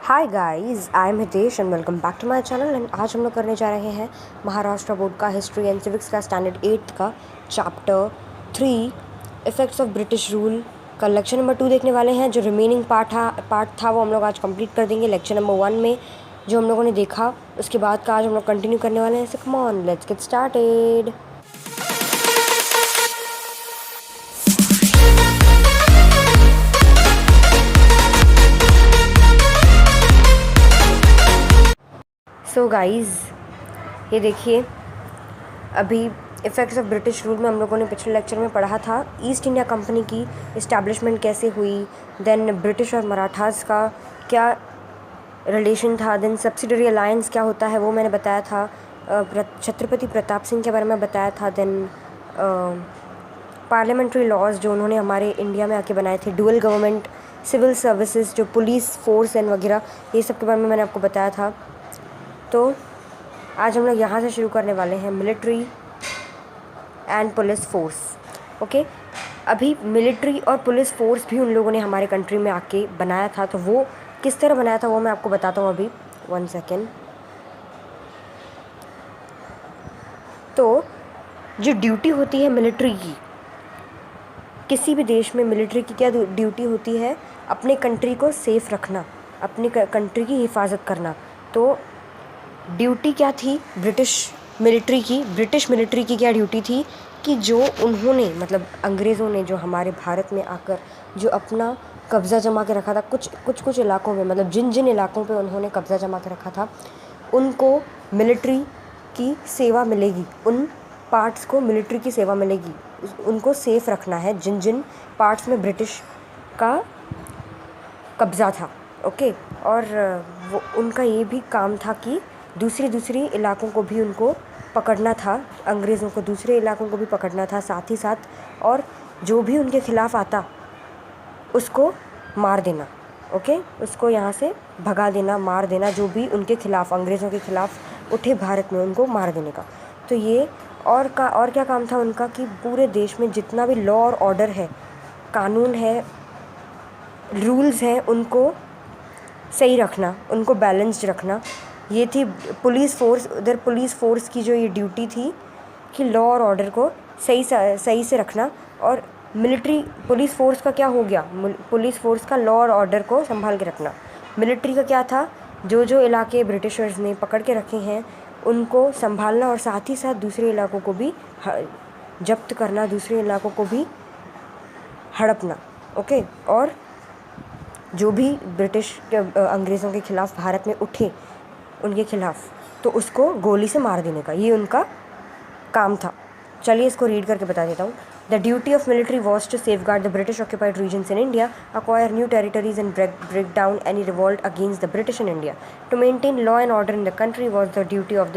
Hi guys, I am Hitesh and welcome back to my channel. And आज हम लोग करने जा रहे हैं महाराष्ट्र बोर्ड का हिस्ट्री एंड सिविक्स का स्टैंडर्ड 8 का chapter 3 effects of British rule का लेक्चर नंबर 2 देखने वाले हैं। जो रिमेनिंग पार्ट था वो हम लोग आज कंप्लीट कर देंगे लेक्चर नंबर 1 में जो हम लोगों ने देखा। उसके बाद का आज हम लोग कंटिन्यू करने वाले हैं। So come on, let's get started. So guys, ये देखिए, अभी इफ़ेक्ट्स ऑफ ब्रिटिश रूल में हम लोगों ने पिछले लेक्चर में पढ़ा था ईस्ट इंडिया कंपनी की इस्टेब्लिशमेंट कैसे हुई, देन ब्रिटिश और मराठास का क्या रिलेशन था, देन सब्सिडरी अलायंस क्या होता है वो मैंने बताया था, छत्रपति प्रताप सिंह के बारे में बताया था, देन पार्लियामेंट्री लॉज जो उन्होंने हमारे इंडिया में आके बनाए थे, डुअल गवर्नमेंट, सिविल सर्विसेज, जो पुलिस फोर्स एंड वगैरह, ये सब के बारे में मैंने आपको बताया था। तो आज हम लोग यहाँ से शुरू करने वाले हैं military and police force. Okay, अभी मिलिट्री और पुलिस फोर्स भी उन लोगों ने हमारे कंट्री में आके बनाया था, तो वो किस तरह बनाया था वो मैं आपको बताता हूँ अभी। 1 सेकेंड। तो जो ड्यूटी होती है मिलिट्री की, किसी भी देश में मिलिट्री की क्या ड्यूटी होती है? अपने कंट्री को सेफ रखना, अपनी कंट्री की हिफाजत करना। तो ड्यूटी क्या थी ब्रिटिश मिलिट्री की क्या ड्यूटी थी कि जो उन्होंने, मतलब अंग्रेज़ों ने जो हमारे भारत में आकर जो अपना कब्ज़ा जमा के रखा था कुछ इलाकों में, मतलब जिन इलाकों पे उन्होंने कब्ज़ा जमा के रखा था उनको मिलिट्री की सेवा मिलेगी, उन पार्ट्स को मिलिट्री की सेवा मिलेगी, उनको सेफ रखना है जिन पार्ट्स में ब्रिटिश का कब्ज़ा था। ओके, और वो उनका ये भी काम था कि दूसरी इलाकों को भी उनको पकड़ना था, अंग्रेज़ों को दूसरे इलाकों को भी पकड़ना था साथ ही साथ, और जो भी उनके ख़िलाफ़ आता उसको मार देना। ओके, उसको यहाँ से भगा देना, मार देना, जो भी उनके ख़िलाफ़, अंग्रेज़ों के ख़िलाफ़ उठे भारत में, उनको मार देने का। तो ये और क्या काम था उनका कि पूरे देश में जितना भी लॉ और ऑर्डर है, कानून है, रूल्स हैं, उनको सही रखना, उनको बैलेंस्ड रखना। ये थी पुलिस फोर्स। उधर पुलिस फोर्स की जो ये ड्यूटी थी कि लॉ और ऑर्डर को सही से रखना। और मिलिट्री पुलिस फोर्स का क्या हो गया? पुलिस फोर्स का लॉ और ऑर्डर को संभाल के रखना। मिलिट्री का क्या था? जो इलाके ब्रिटिशर्स ने पकड़ के रखे हैं उनको संभालना और साथ ही साथ दूसरे इलाकों को भी जब्त करना, दूसरे इलाकों को भी हड़पना। ओके, और जो भी ब्रिटिश अंग्रेज़ों के ख़िलाफ़ भारत में उठे उनके ख़िलाफ़, तो उसको गोली से मार देने का, ये उनका काम था। चलिए इसको रीड करके बता देता हूँ। The duty of military was to safeguard the British occupied regions in India, acquire new territories and break down any revolt against the British in India, to maintain law and order in the country was the duty of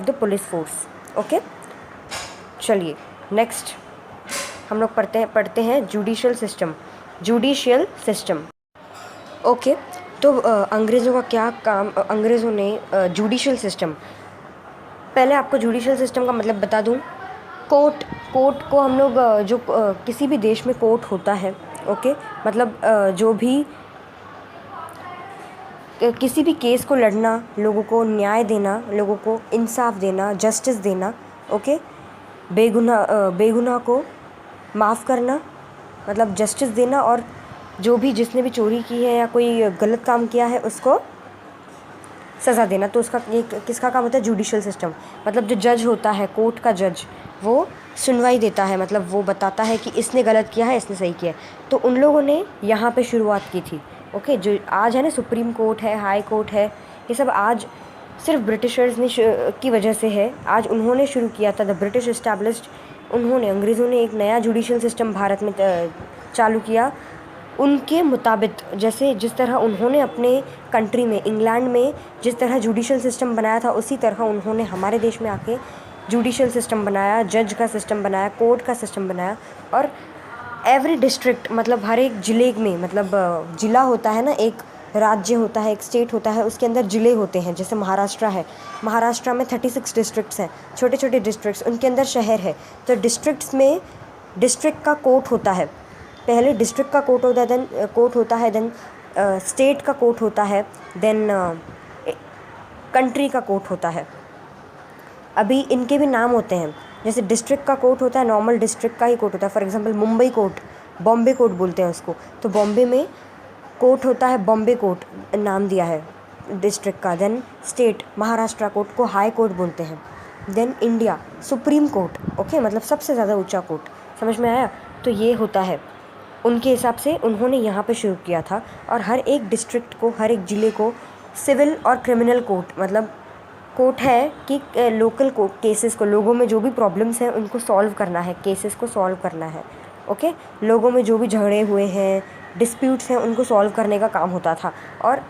the police force. Okay, चलिए next हम लोग पढ़ते हैं judicial system. Okay, तो अंग्रेज़ों का क्या काम? अंग्रेज़ों ने जुडिशियल सिस्टम, पहले आपको जुडिशियल सिस्टम का मतलब बता दूं। कोर्ट को हम लोग जो किसी भी देश में कोर्ट होता है, ओके, मतलब जो भी किसी भी केस को लड़ना, लोगों को न्याय देना, लोगों को इंसाफ देना, जस्टिस देना। ओके, बेगुनाह को माफ़ करना, मतलब जस्टिस देना, और जो भी जिसने भी चोरी की है या कोई गलत काम किया है उसको सज़ा देना। तो उसका ये किसका काम होता है? Judicial system. मतलब जो जज होता है, कोर्ट का जज, वो सुनवाई देता है, मतलब वो बताता है कि इसने गलत किया है, इसने सही किया है। तो उन लोगों ने यहाँ पे शुरुआत की थी। ओके, जो आज है ना सुप्रीम कोर्ट है, हाई कोर्ट है, ये सब आज सिर्फ ब्रिटिशर्स ने की वजह से है। आज उन्होंने शुरू किया था, द ब्रिटिश इस्टेब्लिश्ड, उन्होंने, अंग्रेज़ों ने एक नया जुडिशियल सिस्टम भारत में चालू किया। उनके मुताबिक, जैसे जिस तरह उन्होंने अपने कंट्री में, इंग्लैंड में जिस तरह जुडिशियल सिस्टम बनाया था, उसी तरह उन्होंने हमारे देश में आके जुडिशियल सिस्टम बनाया, जज का सिस्टम बनाया, कोर्ट का सिस्टम बनाया। और एवरी डिस्ट्रिक्ट, मतलब हर एक ज़िले में, मतलब ज़िला होता है ना, एक राज्य होता है, एक स्टेट होता है, उसके अंदर ज़िले होते हैं। जैसे महाराष्ट्र है, महाराष्ट्र में 36 डिस्ट्रिक्ट्स हैं, छोटे छोटे डिस्ट्रिक्ट्स, उनके अंदर शहर है। तो डिस्ट्रिक्ट्स में डिस्ट्रिक्ट का कोर्ट होता है, पहले डिस्ट्रिक्ट का कोर्ट होता है, देन स्टेट का कोर्ट होता है, देन कंट्री का कोर्ट होता है। अभी इनके भी नाम होते हैं, जैसे डिस्ट्रिक्ट का कोर्ट होता है, नॉर्मल डिस्ट्रिक्ट का ही कोर्ट होता है। For example Mumbai court, Bombay court बोलते हैं उसको, तो बॉम्बे में कोर्ट होता है, बॉम्बे कोर्ट नाम दिया है डिस्ट्रिक्ट का। देन स्टेट, महाराष्ट्र कोर्ट को हाई कोर्ट बोलते हैं। Then India, supreme court, okay, मतलब सबसे ज़्यादा ऊंचा कोर्ट। समझ में आया? तो ये होता है उनके हिसाब से, उन्होंने यहाँ पे शुरू किया था। और हर एक डिस्ट्रिक्ट को, हर एक ज़िले को सिविल और क्रिमिनल कोर्ट, मतलब कोर्ट है कि लोकल कोर्ट केसेस को, लोगों में जो भी प्रॉब्लम्स हैं उनको सॉल्व करना है, केसेस को सॉल्व करना है। ओके, लोगों में जो भी झगड़े हुए हैं, डिस्प्यूट्स हैं, उनको सॉल्व करने का काम होता था। और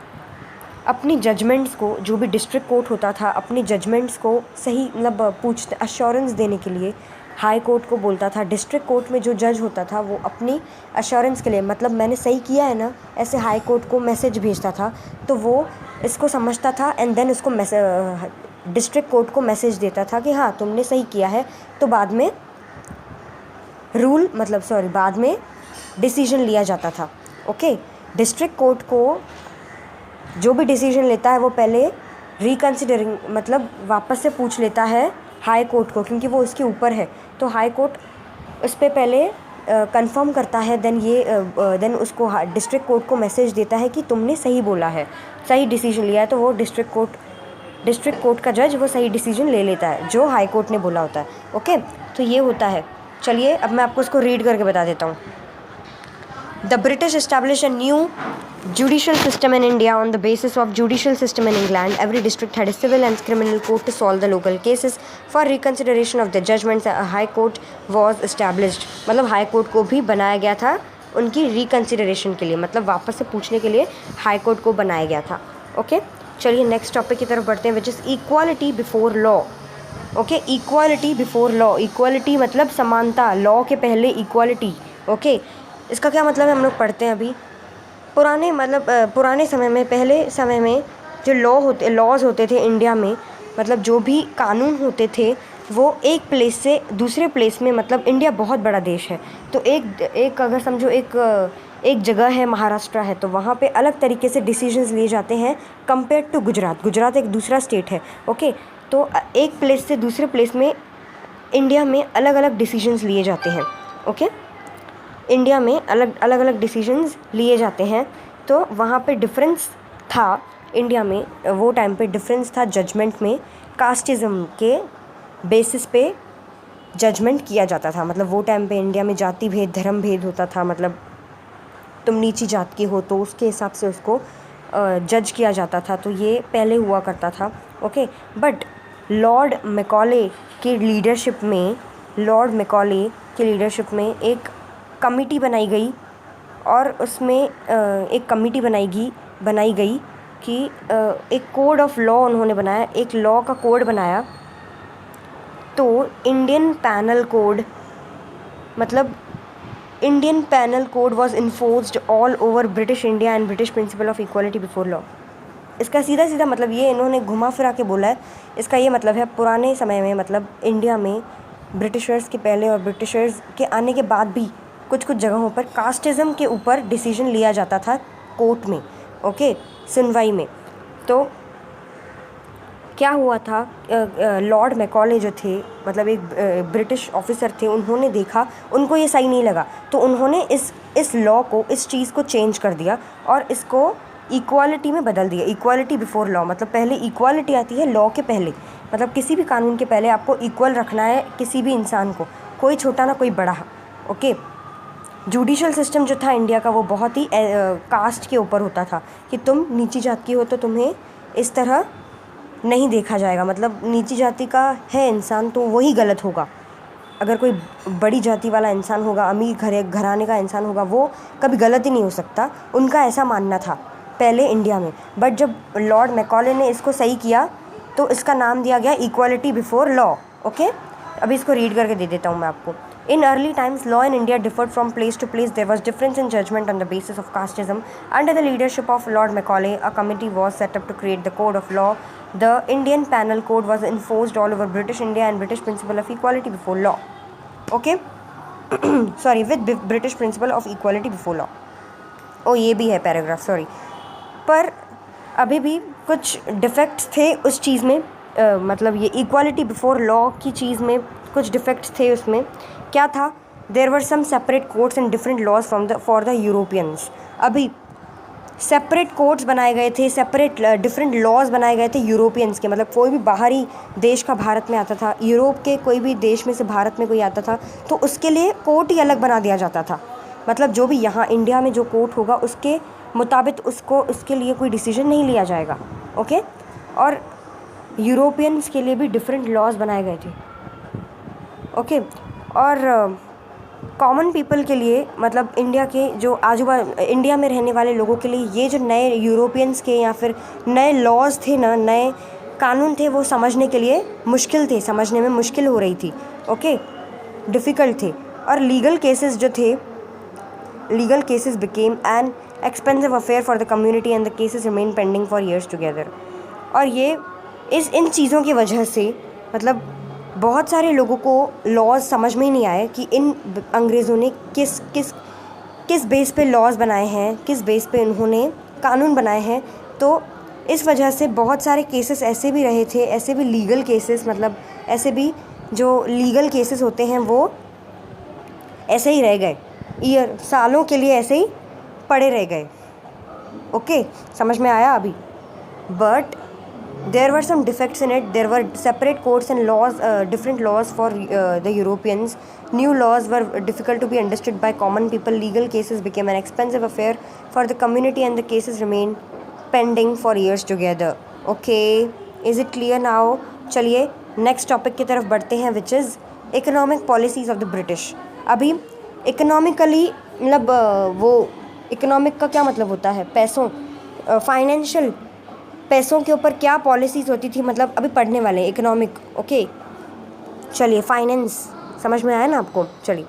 अपनी जजमेंट्स को, जो भी डिस्ट्रिक्ट कोर्ट होता था, अपनी जजमेंट्स को सही मतलब अश्योरेंस देने के लिए हाई कोर्ट को बोलता था। डिस्ट्रिक्ट कोर्ट में जो जज होता था वो अपनी अश्योरेंस के लिए, मतलब मैंने सही किया है ना, ऐसे हाई कोर्ट को मैसेज भेजता था। तो वो इसको समझता था एंड देन उसको डिस्ट्रिक्ट कोर्ट को मैसेज देता था कि हाँ तुमने सही किया है। तो बाद में बाद में डिसीजन लिया जाता था। ओके, डिस्ट्रिक्ट कोर्ट को जो भी डिसीजन लेता है वो पहले रिकन्सिडरिंग, मतलब वापस से पूछ लेता है हाई कोर्ट को, क्योंकि वो उसके ऊपर है। तो हाई कोर्ट उस पर पहले कंफर्म करता है, देन उसको डिस्ट्रिक्ट कोर्ट को मैसेज देता है कि तुमने सही बोला है, सही डिसीजन लिया है। तो वो डिस्ट्रिक्ट कोर्ट का जज वो सही डिसीजन ले लेता है जो हाई कोर्ट ने बोला होता है। ओके, तो ये होता है। चलिए अब मैं आपको इसको रीड करके बता देता हूँ। The British established a new judicial system in India on the basis of judicial system in England. Every district had a civil and criminal court to solve the local cases. For reconsideration of the judgments, a high court was established. मतलब high court को भी बनाया गया था उनकी reconsideration के लिए, मतलब वापस से पूछने के लिए हाई कोर्ट को बनाया गया था। ओके, चलिए नेक्स्ट टॉपिक की तरफ बढ़ते हैं, which is equality before law. Okay, equality before law, equality मतलब समानता, लॉ के पहले इक्वालिटी। ओके, इसका क्या मतलब है हम लोग पढ़ते हैं अभी। पुराने समय में, पहले समय में जो लॉज होते थे इंडिया में, मतलब जो भी कानून होते थे वो एक प्लेस से दूसरे प्लेस में, मतलब इंडिया बहुत बड़ा देश है, तो एक अगर समझो एक जगह है, महाराष्ट्र है, तो वहाँ पे अलग तरीके से डिसीजंस लिए जाते हैं कंपेयर टू गुजरात एक दूसरा स्टेट है। ओके, तो एक प्लेस से दूसरे प्लेस में इंडिया में अलग अलग डिसीजंस लिए जाते हैं। ओके, इंडिया में अलग डिसीजंस लिए जाते हैं। तो वहाँ पे डिफरेंस था, इंडिया में वो टाइम पे डिफरेंस था जजमेंट में, कास्टिज़म के बेसिस पे जजमेंट किया जाता था। मतलब वो टाइम पे इंडिया में जाति भेद, धर्म भेद होता था, मतलब तुम नीची जात की हो तो उसके हिसाब से उसको जज किया जाता था। तो ये पहले हुआ करता था। ओके, बट लॉर्ड मैकॉले की लीडरशिप में एक कमिटी बनाई गई, और उसमें एक कमिटी बनाई गई कि एक कोड ऑफ लॉ उन्होंने बनाया, एक लॉ का कोड बनाया। तो Indian panel code was enforced all over British India and British principle of equality before law. इसका सीधा मतलब ये इन्होंने घुमा फिरा के बोला है। इसका ये मतलब है पुराने समय में, मतलब इंडिया में ब्रिटिशर्स के पहले और ब्रिटिशर्स के आने के बाद भी कुछ जगहों पर कास्टिज़म के ऊपर डिसीजन लिया जाता था कोर्ट में। ओके, सुनवाई में। तो क्या हुआ था, लॉर्ड मैकॉले जो थे, मतलब एक ब्रिटिश ऑफिसर थे, उन्होंने देखा, उनको ये सही नहीं लगा, तो उन्होंने इस लॉ को, इस चीज़ को चेंज कर दिया और इसको इक्वालिटी में बदल दिया। इक्वालिटी बिफोर लॉ, मतलब पहले इक्वालिटी आती है लॉ के पहले, मतलब किसी भी कानून के पहले आपको इक्वल रखना है किसी भी इंसान को, कोई छोटा ना कोई बड़ा। ओके, जुडिशल सिस्टम जो था इंडिया का वो बहुत ही कास्ट के ऊपर होता था कि तुम नीची जात की हो तो तुम्हें इस तरह नहीं देखा जाएगा, मतलब नीची जाति का है इंसान तो वही गलत होगा। अगर कोई बड़ी जाति वाला इंसान होगा, अमीर घराने का इंसान होगा, वो कभी गलत ही नहीं हो सकता, उनका ऐसा मानना था पहले इंडिया में। बट जब लॉर्ड मैकॉले ने इसको सही किया तो इसका नाम दिया गया इक्वालिटी बिफोर लॉ। ओके, अभी इसको रीड करके दे देता हूँ मैं आपको। In early times, law in India differed from place to place. There was difference in judgment on the basis of casteism. Under the leadership of Lord Macaulay, a committee was set up to create the code of law. The Indian Penal Code was enforced all over British India and British principle of equality before law. Okay? Sorry, with British principle of equality before law. Oh, ये भी है paragraph, sorry. पर अभी भी कुछ defects थे उस चीज़ में, मतलब ये इक्वालिटी बिफोर लॉ की चीज़ में कुछ डिफेक्ट्स थे। उसमें क्या था, there were some separate codes and different laws for the Europeans. अभी सेपरेट कोड्स बनाए गए थे, सेपरेट डिफरेंट लॉज बनाए गए थे यूरोपियंस के, मतलब कोई भी बाहरी देश का भारत में आता था, यूरोप के कोई भी देश में से भारत में कोई आता था तो उसके लिए कोर्ट ही अलग बना दिया जाता था। मतलब जो भी यहाँ इंडिया में जो कोर्ट होगा उसके मुताबिक उसको उसके लिए कोई डिसीजन नहीं लिया जाएगा। ओके, और यूरोपियंस के लिए भी डिफरेंट लॉज बनाए गए थे। ओके, और कॉमन पीपल के लिए, मतलब इंडिया के जो इंडिया में रहने वाले लोगों के लिए ये जो नए यूरोपियंस के या फिर नए लॉज थे ना, नए कानून थे, वो समझने के लिए मुश्किल थे, समझने में मुश्किल हो रही थी। ओके, डिफ़िकल्ट थे। और लीगल केसेस जो थे, legal cases became an expensive affair for the community and the cases remain pending for years together. और ये इन चीज़ों की वजह से मतलब बहुत सारे लोगों को लॉज समझ में ही नहीं आए कि इन अंग्रेज़ों ने किस किस किस बेस पे लॉज बनाए हैं, किस बेस पे उन्होंने कानून बनाए हैं। तो इस वजह से बहुत सारे केसेस ऐसे भी रहे थे, ऐसे भी लीगल केसेस, मतलब ऐसे भी जो लीगल केसेस होते हैं वो ऐसे ही रह गए, सालों के लिए ऐसे ही पड़े रह गए। ओके, समझ में आया अभी? But there were some defects in it. There were separate courts and laws, different laws for the Europeans. New laws were difficult to be understood by common people. Legal cases became an expensive affair for the community and the cases remained pending for years together. Okay, is it clear now? चलिए next topic की तरफ बढ़ते हैं, which is economic policies of the British. अभी economically मतलब वो economic का क्या मतलब होता है, पैसों, फाइनेंशियल पैसों के ऊपर क्या पॉलिसीज़ होती थी, मतलब अभी पढ़ने वाले इकोनॉमिक। ओके, चलिए फाइनेंस समझ में आया ना आपको? चलिए,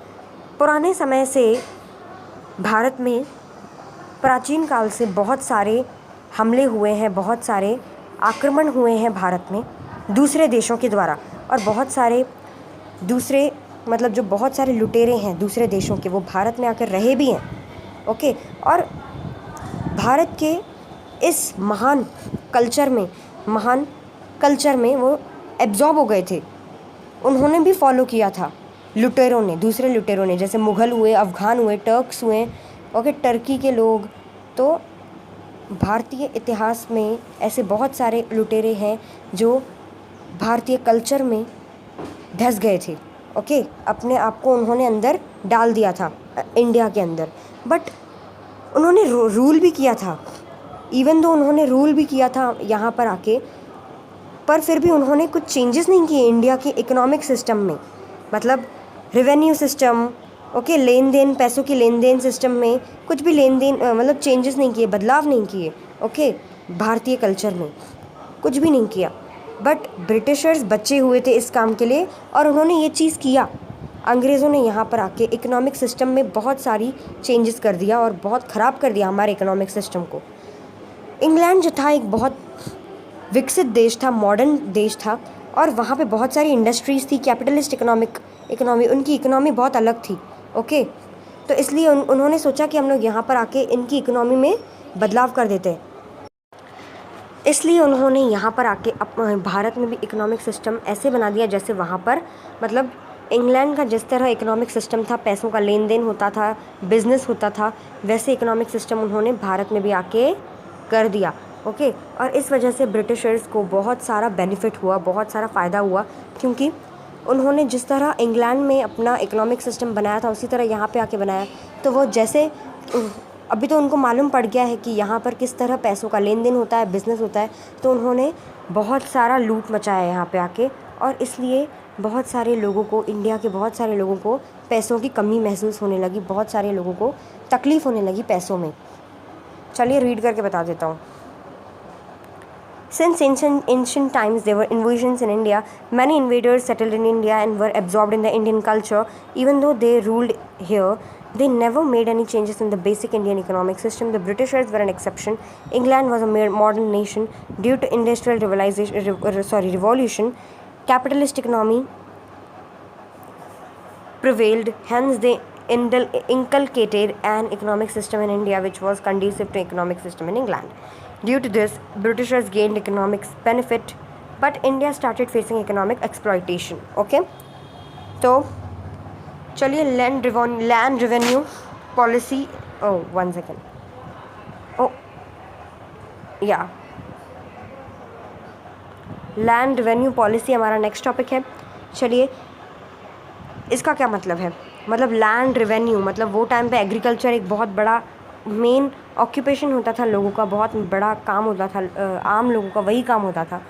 पुराने समय से भारत में प्राचीन काल से बहुत सारे हमले हुए हैं, बहुत सारे आक्रमण हुए हैं भारत में दूसरे देशों के द्वारा, और बहुत सारे दूसरे मतलब जो बहुत सारे लुटेरे हैं दूसरे देशों के, वो भारत में आकर रहे भी हैं। ओके, और भारत के इस महान कल्चर में वो एब्जॉर्ब हो गए थे, उन्होंने भी फॉलो किया था लुटेरों ने, दूसरे लुटेरों ने, जैसे मुग़ल हुए, अफ़गान हुए, टर्क्स हुए, ओके, टर्की के लोग। तो भारतीय इतिहास में ऐसे बहुत सारे लुटेरे हैं जो भारतीय कल्चर में धंस गए थे। ओके, अपने आप को उन्होंने अंदर डाल दिया था इंडिया के अंदर, बट उन्होंने रूल भी किया था। इवन दो उन्होंने रूल भी किया था यहाँ पर आके, पर फिर भी उन्होंने कुछ चेंजेस नहीं किए इंडिया के इकोनॉमिक सिस्टम में, मतलब रेवेन्यू सिस्टम, ओके, लेन देन, पैसों की लेन देन सिस्टम में कुछ भी लेन देन मतलब चेंजेस नहीं किए, बदलाव नहीं किए। ओके, भारतीय कल्चर में कुछ भी नहीं किया। बट ब्रिटिशर्स बचे हुए थे इस काम के लिए, और उन्होंने ये चीज़ किया। अंग्रेज़ों ने यहाँ पर आके इकोनॉमिक सिस्टम में बहुत सारी चेंजेस कर दिया और बहुत ख़राब कर दिया हमारे इकोनॉमिक सिस्टम को। इंग्लैंड जो था एक बहुत विकसित देश था, मॉडर्न देश था, और वहाँ पे बहुत सारी इंडस्ट्रीज़ थी, कैपिटलिस्ट इकोनॉमी, उनकी इकोनॉमी बहुत अलग थी। ओके, तो इसलिए उन्होंने सोचा कि हम लोग यहाँ पर आके इनकी इकोनॉमी में बदलाव कर देते हैं, इसलिए उन्होंने यहाँ पर आके भारत में भी इकोनॉमिक सिस्टम ऐसे बना दिया जैसे वहाँ पर, मतलब इंग्लैंड का जिस तरह इकोनॉमिक सिस्टम था, पैसों का लेन देन होता था, बिज़नेस होता था, वैसे इकोनॉमिक सिस्टम उन्होंने भारत में भी आके कर दिया। ओके, और इस वजह से ब्रिटिशर्स को बहुत सारा बेनिफिट हुआ, बहुत सारा फ़ायदा हुआ, क्योंकि उन्होंने जिस तरह इंग्लैंड में अपना इकोनॉमिक सिस्टम बनाया था उसी तरह यहाँ पे आके बनाया। तो वो जैसे अभी तो उनको मालूम पड़ गया है कि यहाँ पर किस तरह पैसों का लेन देन होता है, बिज़नेस होता है, तो उन्होंने बहुत सारा लूट मचाया यहाँ पे आके, और इसलिए बहुत सारे लोगों को, इंडिया के बहुत सारे लोगों को पैसों की कमी महसूस होने लगी, बहुत सारे लोगों को तकलीफ़ होने लगी पैसों में। चलिए रीड करके बता देता हूँ। Since ancient times there were invasions in India. Many invaders settled in India and were absorbed in the Indian culture. Even though they ruled here, they never made any changes in the basic Indian economic system. The Britishers were an exception. England was a modern nation. Due to industrial revolution, capitalist economy prevailed. Hence, they inculcated an economic system in India which was conducive to economic system in England. Due to this, Britishers gained economic benefit, but India started facing economic exploitation. Okay, तो चलिए land revenue policy, one second, या land revenue policy हमारा next topic है। चलिए, इसका क्या मतलब है? मतलब लैंड रेवेन्यू मतलब वो टाइम पे एग्रीकल्चर एक बहुत बड़ा मेन ऑक्यूपेशन होता था लोगों का, बहुत बड़ा काम होता था, आम लोगों का वही काम होता था।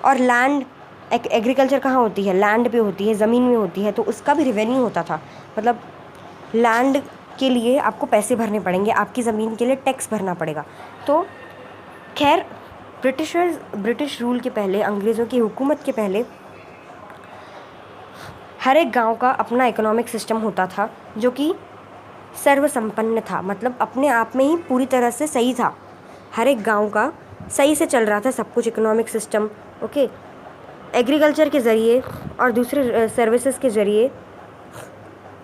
और लैंड एग्रीकल्चर कहाँ होती है? लैंड पे होती है, ज़मीन में होती है, तो उसका भी रेवेन्यू होता था। मतलब लैंड के लिए आपको पैसे भरने पड़ेंगे, आपकी ज़मीन के लिए टैक्स भरना पड़ेगा। तो खैर, ब्रिटिश रूल के पहले, अंग्रेज़ों की हुकूमत के पहले, हर एक गांव का अपना इकोनॉमिक सिस्टम होता था जो कि सर्वसंपन्न था, मतलब अपने आप में ही पूरी तरह से सही था। हर एक गांव का सही से चल रहा था सब कुछ, इकोनॉमिक सिस्टम। ओके, एग्रीकल्चर के ज़रिए और दूसरे सर्विसेज के ज़रिए।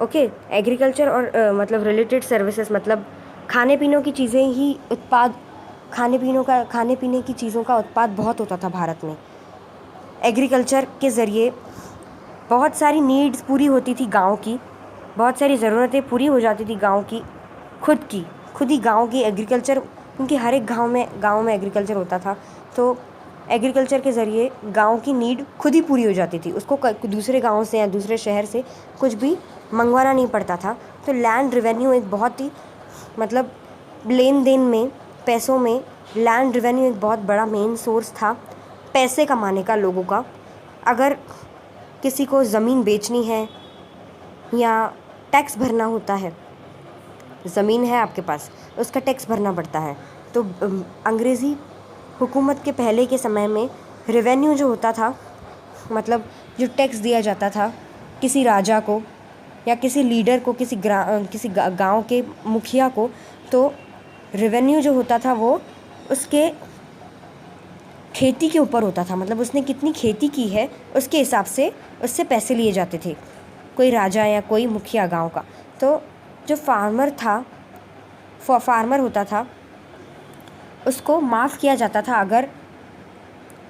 ओके, एग्रीकल्चर और मतलब रिलेटेड सर्विसेज, मतलब खाने पीने की चीज़ें ही उत्पाद, खाने पीने की चीज़ों का उत्पाद बहुत होता था भारत में। एग्रीकल्चर के ज़रिए बहुत सारी नीड्स पूरी होती थी गांव की, बहुत सारी ज़रूरतें पूरी हो जाती थी गांव की, खुद ही गांव की एग्रीकल्चर, क्योंकि हर एक गांव में एग्रीकल्चर होता था, तो एग्रीकल्चर के ज़रिए गांव की नीड खुद ही पूरी हो जाती थी, उसको दूसरे गांव से या दूसरे शहर से कुछ भी मंगवाना नहीं पड़ता था। तो लैंड रेवेन्यू एक बहुत ही, मतलब लेन देन में, पैसों में लैंड रेवेन्यू एक बहुत बड़ा मेन सोर्स था पैसे कमाने का लोगों का। अगर किसी को ज़मीन बेचनी है या टैक्स भरना होता है, ज़मीन है आपके पास, उसका टैक्स भरना पड़ता है। तो अंग्रेज़ी हुकूमत के पहले के समय में रेवेन्यू जो होता था, मतलब जो टैक्स दिया जाता था किसी राजा को या किसी लीडर को, किसी गांव के मुखिया को, तो रेवेन्यू जो होता था वो उसके खेती के ऊपर होता था। मतलब उसने कितनी खेती की है उसके हिसाब से उससे पैसे लिए जाते थे, कोई राजा या कोई मुखिया गांव का। तो जो फार्मर होता था उसको माफ़ किया जाता था अगर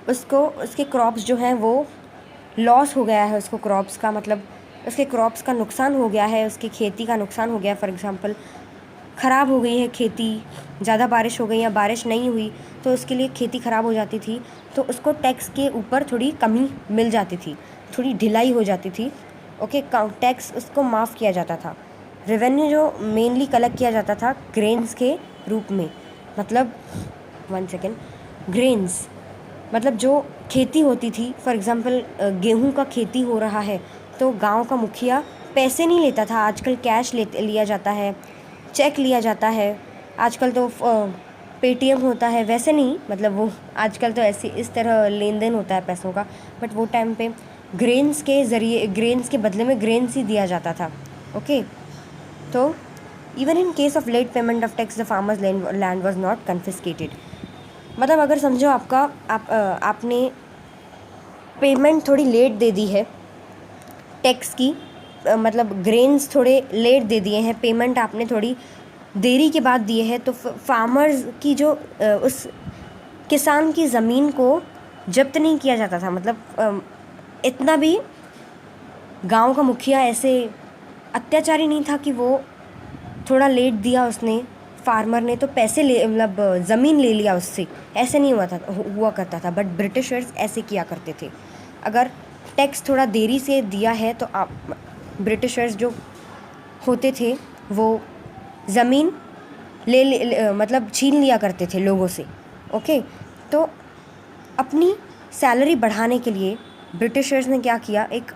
उसके क्रॉप्स जो हैं वो लॉस हो गया है, उसको क्रॉप्स का मतलब उसके क्रॉप्स का नुकसान हो गया है, उसकी खेती का नुकसान हो गया। फॉर एग्ज़ाम्पल, ख़राब हो गई है खेती, ज़्यादा बारिश हो गई या बारिश नहीं हुई, तो उसके लिए खेती ख़राब हो जाती थी, तो उसको टैक्स के ऊपर थोड़ी कमी मिल जाती थी, थोड़ी ढिलाई हो जाती थी। ओके, टैक्स उसको माफ़ किया जाता था। रेवेन्यू जो मेनली कलेक्ट किया जाता था ग्रेन्स के रूप में, मतलब ग्रेन्स मतलब जो खेती होती थी। फॉर एग्ज़ाम्पल, गेहूं का खेती हो रहा है तो गांव का मुखिया पैसे नहीं लेता था, आजकल कैश लिया जाता है, चेक लिया जाता है, आजकल तो पेटीएम होता है, वैसे नहीं, मतलब वो आजकल तो ऐसे इस तरह लेन देन होता है पैसों का। बट वो टाइम पे ग्रेन्स के बदले में ग्रेन्स ही दिया जाता था। ओके, तो even in case of late payment of tax the farmers land was not confiscated. मतलब अगर समझो आपने पेमेंट थोड़ी लेट दे दी है टैक्स की, मतलब ग्रेन्स थोड़े लेट दे दिए हैं, पेमेंट आपने थोड़ी देरी के बाद दिए हैं, तो फार्मर्स की जो उस किसान की ज़मीन को जब्त नहीं किया जाता था। मतलब इतना भी गांव का मुखिया ऐसे अत्याचारी नहीं था कि वो थोड़ा लेट दिया उसने, फार्मर ने तो पैसे मतलब ज़मीन ले लिया उससे, ऐसे नहीं हुआ करता था। बट ब्रिटिशर्स ऐसे किया करते थे। अगर टैक्स थोड़ा देरी से दिया है तो ब्रिटिशर्स जो होते थे वो ज़मीन मतलब छीन लिया करते थे लोगों से। ओके, तो अपनी सैलरी बढ़ाने के लिए ब्रिटिशर्स ने क्या किया, एक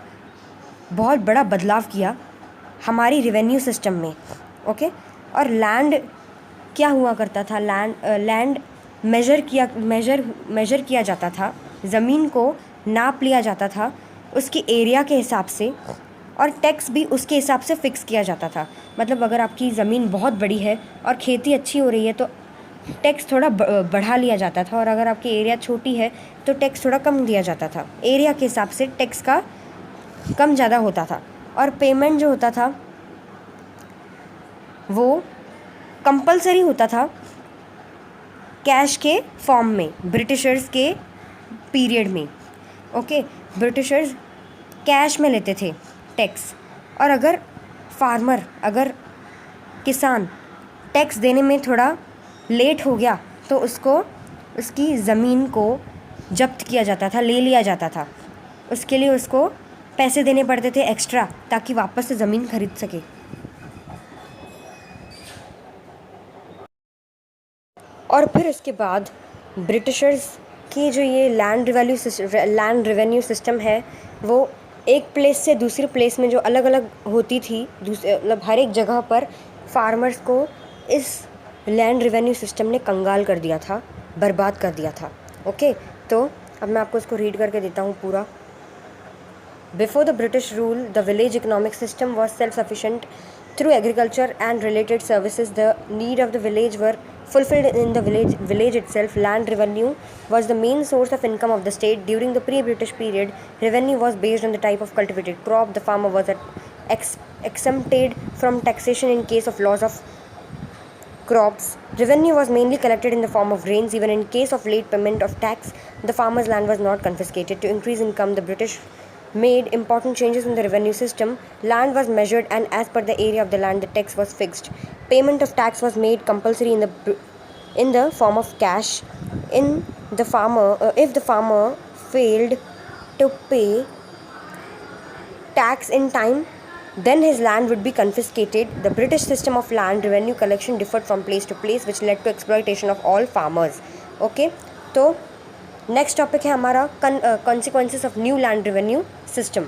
बहुत बड़ा बदलाव किया हमारी रेवेन्यू सिस्टम में। ओके, और लैंड क्या हुआ करता था, लैंड मेजर किया जाता था, ज़मीन को नाप लिया जाता था उसकी एरिया के हिसाब से, और टैक्स भी उसके हिसाब से फ़िक्स किया जाता था। मतलब अगर आपकी ज़मीन बहुत बड़ी है और खेती अच्छी हो रही है तो टैक्स थोड़ा बढ़ा लिया जाता था, और अगर आपकी एरिया छोटी है तो टैक्स थोड़ा कम दिया जाता था। एरिया के हिसाब से टैक्स का कम ज़्यादा होता था। और पेमेंट जो होता था वो कंपलसरी होता था कैश के फॉर्म में ब्रिटिशर्स के पीरियड में। ओके, ब्रिटिशर्स कैश में लेते थे टैक्स, और अगर किसान टैक्स देने में थोड़ा लेट हो गया तो उसकी ज़मीन को जब्त किया जाता था, ले लिया जाता था। उसके लिए उसको पैसे देने पड़ते थे एक्स्ट्रा, ताकि वापस से ज़मीन खरीद सके। और फिर उसके बाद ब्रिटिशर्स की जो ये लैंड रेवेन्यू सिस्टम है, वो एक प्लेस से दूसरे प्लेस में जो अलग अलग होती थी, मतलब हर एक जगह पर फार्मर्स को इस लैंड रेवेन्यू सिस्टम ने कंगाल कर दिया था, बर्बाद कर दिया था। ओके, तो अब मैं आपको इसको रीड करके देता हूँ पूरा। Before the British rule, the village economic system was self-sufficient through agriculture and related services. The need of the village were fulfilled in the village itself. Land revenue was the main source of income of the state. During the pre-British period, revenue was based on the type of cultivated crop. The farmer was exempted from taxation in case of loss of crops. Revenue was mainly collected in the form of grains. Even in case of late payment of tax, the farmer's land was not confiscated. To increase income, the British made important changes in the revenue system. Land was measured, and as per the area of the land, the tax was fixed. Payment of tax was made compulsory in the form of cash. If the farmer failed to pay tax in time, then his land would be confiscated. The British system of land revenue collection differed from place to place, which led to exploitation of all farmers. Okay, तो next topic है हमारा consequences of new land revenue system.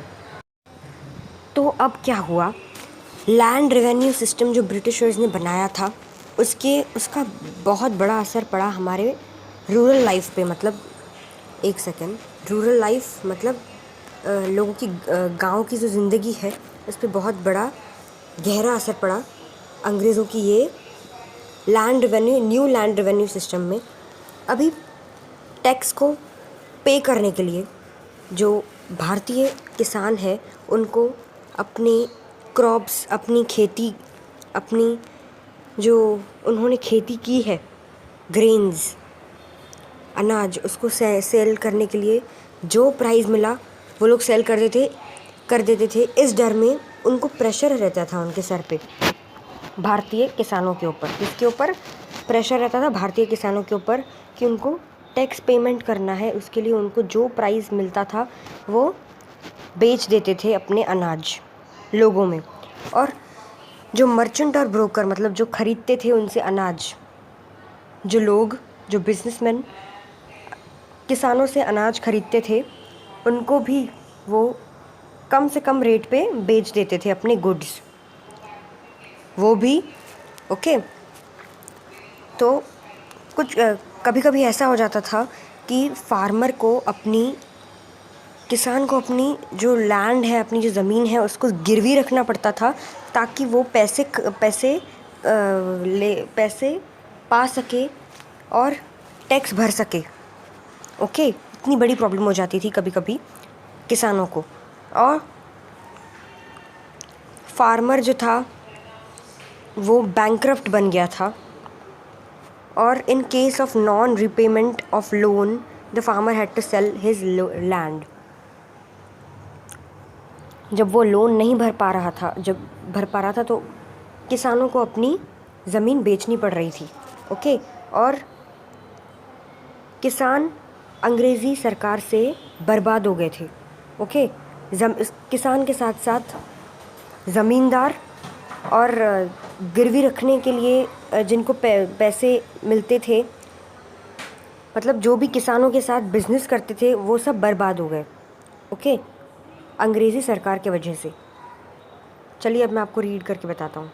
तो अब क्या हुआ, land revenue system जो Britishers ने बनाया था, उसका बहुत बड़ा असर पड़ा हमारे रूरल लाइफ पे। मतलब एक सेकेंड, रूरल लाइफ मतलब लोगों की गांव की जो ज़िंदगी है, उस पर बहुत बड़ा गहरा असर पड़ा अंग्रेज़ों की ये न्यू लैंड रेवेन्यू सिस्टम में। अभी टैक्स को पे करने के लिए जो भारतीय किसान है, उनको अपनी क्रॉप्स, अपनी खेती, अपनी जो उन्होंने खेती की है, ग्रेन्स, अनाज, उसको सेल करने के लिए जो प्राइस मिला वो लोग सेल कर देते थे। इस डर में उनको प्रेशर रहता था उनके सर पे, भारतीय किसानों के ऊपर। किसके ऊपर प्रेशर रहता था? भारतीय किसानों के ऊपर, कि उनको टैक्स पेमेंट करना है। उसके लिए उनको जो प्राइस मिलता था वो बेच देते थे अपने अनाज लोगों में। और जो मर्चेंट और ब्रोकर, मतलब जो ख़रीदते थे उनसे अनाज, जो बिजनेसमैन किसानों से अनाज ख़रीदते थे, उनको भी वो कम से कम रेट पे बेच देते थे अपने गुड्स, वो भी। ओके, तो कुछ कभी कभी ऐसा हो जाता था कि किसान को अपनी जो लैंड है, अपनी जो ज़मीन है, उसको गिरवी रखना पड़ता था, ताकि वो पैसे पा सके और टैक्स भर सके। ओके, इतनी बड़ी प्रॉब्लम हो जाती थी कभी कभी किसानों को। और फार्मर जो था वो बैंकरप्ट बन गया था, और in case of non repayment of loan the farmer had to sell his land. जब वो लोन नहीं भर पा रहा था तो किसानों को अपनी ज़मीन बेचनी पड़ रही थी। ओके, और किसान अंग्रेज़ी सरकार से बर्बाद हो गए थे। ओके, किसान के साथ साथ ज़मींदार और गिरवी रखने के लिए जिनको पैसे मिलते थे, मतलब जो भी किसानों के साथ बिजनेस करते थे, वो सब बर्बाद हो गए। ओके, अंग्रेज़ी सरकार के वजह से। चलिए अब मैं आपको रीड करके बताता हूँ।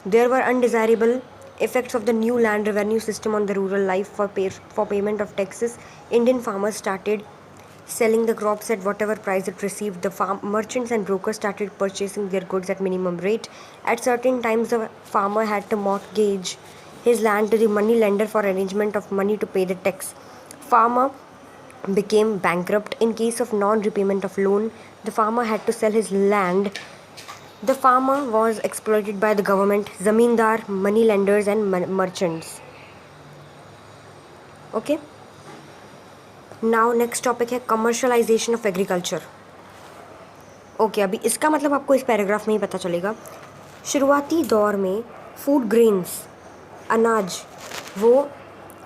There were undesirable effects of the new land revenue system on the rural life. For payment of taxes, Indian farmers started selling the crops at whatever price it received. The merchants and brokers started purchasing their goods at minimum rate. At certain times, the farmer had to mortgage his land to the money lender for arrangement of money to pay the tax. Farmer became bankrupt. In case of non-repayment of loan, the farmer had to sell his land the farmer was exploited by the government, zamindar, money lenders and merchants. Okay, now next topic है commercialisation of agriculture. Okay, अभी इसका मतलब आपको इस paragraph में ही पता चलेगा। शुरुआती दौर में फूड ग्रेन्स, अनाज, वो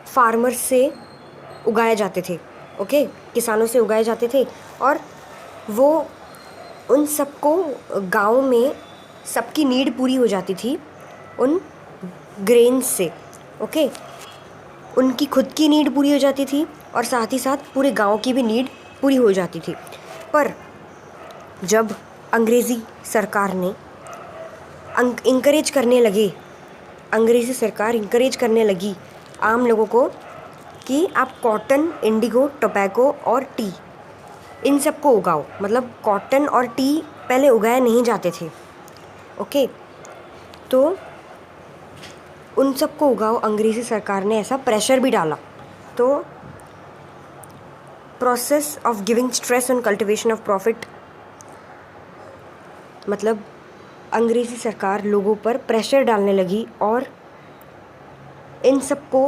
फार्मर्स से उगाए जाते थे। ओके, किसानों से उगाए जाते थे और वो उन सबको गांव में सबकी नीड पूरी हो जाती थी उन ग्रेन्स से। ओके, उनकी खुद की नीड पूरी हो जाती थी और साथ ही साथ पूरे गांव की भी नीड पूरी हो जाती थी। पर जब अंग्रेज़ी सरकार ने अंग्रेज़ी सरकार इंकरेज करने लगी आम लोगों को कि आप कॉटन, इंडिगो, टोबैको और टी इन सब को उगाओ। मतलब कॉटन और टी पहले उगाए नहीं जाते थे। ओके, तो उन सब को उगाओ, अंग्रेज़ी सरकार ने ऐसा प्रेशर भी डाला। तो process of giving stress on cultivation of profit, मतलब अंग्रेज़ी सरकार लोगों पर प्रेशर डालने लगी और इन सब को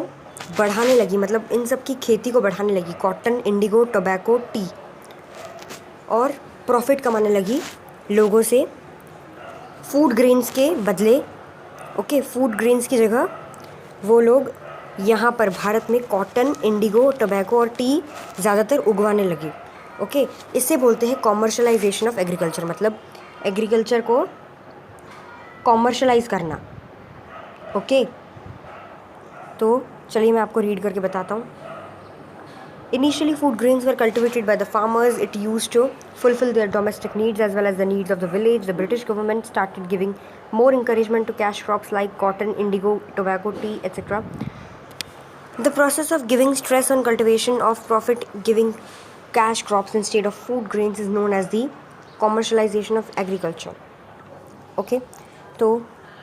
बढ़ाने लगी, मतलब इन सब की खेती को बढ़ाने लगी, कॉटन, इंडिगो, टोबैको, टी, और प्रॉफिट कमाने लगी लोगों से फूड ग्रेन्स के बदले। ओके, फूड ग्रेन्स की जगह वो लोग यहाँ पर भारत में कॉटन, इंडिगो, टोबैको और टी ज़्यादातर उगवाने लगे। ओके, इससे बोलते हैं कॉमर्शलाइजेशन ऑफ एग्रीकल्चर, मतलब एग्रीकल्चर को कॉमर्शलाइज करना। ओके, तो चलिए मैं आपको रीड करके बताता हूँ। Initially, food grains were cultivated by the farmers. It used to fulfill their domestic needs as well as the needs of the village. The British government started giving more encouragement to cash crops like cotton, indigo, tobacco, tea, etc. The process of giving stress on cultivation of profit-giving cash crops instead of food grains is known as the commercialization of agriculture. Okay, तो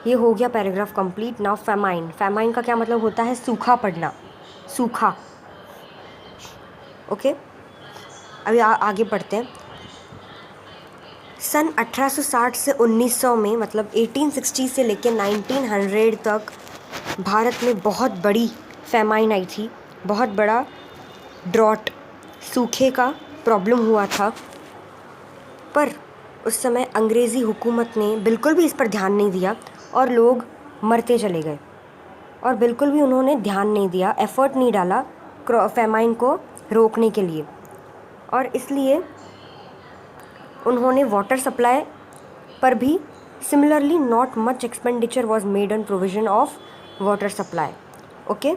ये हो गया paragraph complete. Now famine. Famine का क्या मतलब होता है? सूखा पड़ना, सूखा। ओके, अभी आगे बढ़ते हैं। सन 1860 से 1900 में, मतलब 1860 से लेकर 1900 तक भारत में बहुत बड़ी फैमाइन आई थी, बहुत बड़ा ड्रॉट, सूखे का प्रॉब्लम हुआ था। पर उस समय अंग्रेज़ी हुकूमत ने बिल्कुल भी इस पर ध्यान नहीं दिया और लोग मरते चले गए, और बिल्कुल भी उन्होंने ध्यान नहीं दिया, एफ़र्ट नहीं डाला फैमाइन को रोकने के लिए। और इसलिए उन्होंने वाटर सप्लाई पर भी similarly not much expenditure was made on provision of water supply. Okay,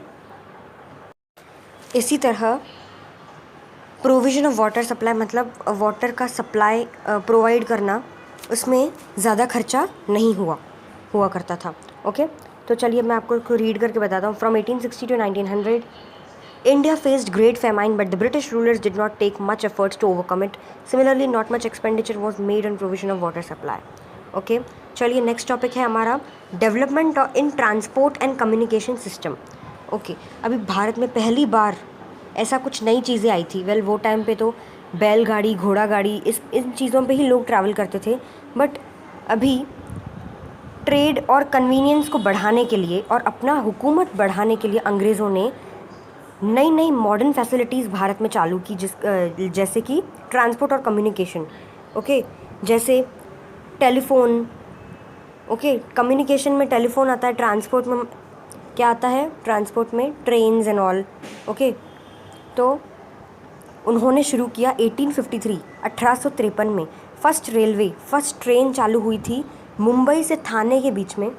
इसी तरह प्रोविज़न ऑफ वाटर सप्लाई मतलब वाटर का सप्लाई प्रोवाइड करना, उसमें ज़्यादा खर्चा नहीं हुआ करता था। ओके, तो चलिए मैं आपको रीड करके बताता हूँ। From 1860 to 1900 India faced great famine, but the British rulers did not take much efforts to overcome it. Similarly, not much expenditure was made on provision of water supply. Okay, चलिए next topic है हमारा development in transport and communication system. Okay, अभी भारत में पहली बार ऐसा कुछ नई चीज़ें आई थी। वेल, वो टाइम पे तो बैलगाड़ी, घोड़ा गाड़ी, इन चीज़ों पे ही लोग ट्रैवल करते थे। बट अभी ट्रेड और कन्वीनियंस को बढ़ाने के लिए और अपना हुकूमत बढ़ाने के लिए अंग्रेज़ों ने नई नई मॉडर्न फैसिलिटीज़ भारत में चालू की, जैसे कि ट्रांसपोर्ट और कम्युनिकेशन। ओके, जैसे टेलीफोन। ओके, कम्युनिकेशन में टेलीफोन आता है, ट्रांसपोर्ट में क्या आता है? ट्रांसपोर्ट में ट्रेन्स एंड ऑल। ओके, तो उन्होंने शुरू किया 1853 में फर्स्ट ट्रेन चालू हुई थी मुंबई से थाने के बीच में,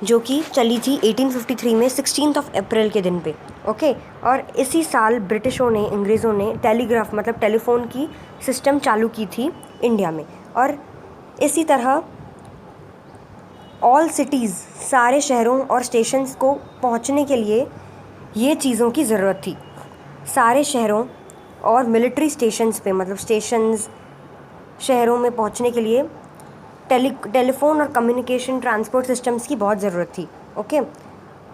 जो कि चली थी 1853 में 16 अप्रैल के दिन पे। ओके, और इसी साल ब्रिटिशों ने, अंग्रेज़ों ने टेलीग्राफ मतलब टेलीफोन की सिस्टम चालू की थी इंडिया में। और इसी तरह ऑल सिटीज़, सारे शहरों और स्टेशंस को पहुंचने के लिए ये चीज़ों की ज़रूरत थी। सारे शहरों और मिलिट्री स्टेशंस पे, मतलब स्टेशंस शहरों में पहुंचने के लिए टेलीफोन और कम्युनिकेशन ट्रांसपोर्ट सिस्टम्स की बहुत ज़रूरत थी। ओके,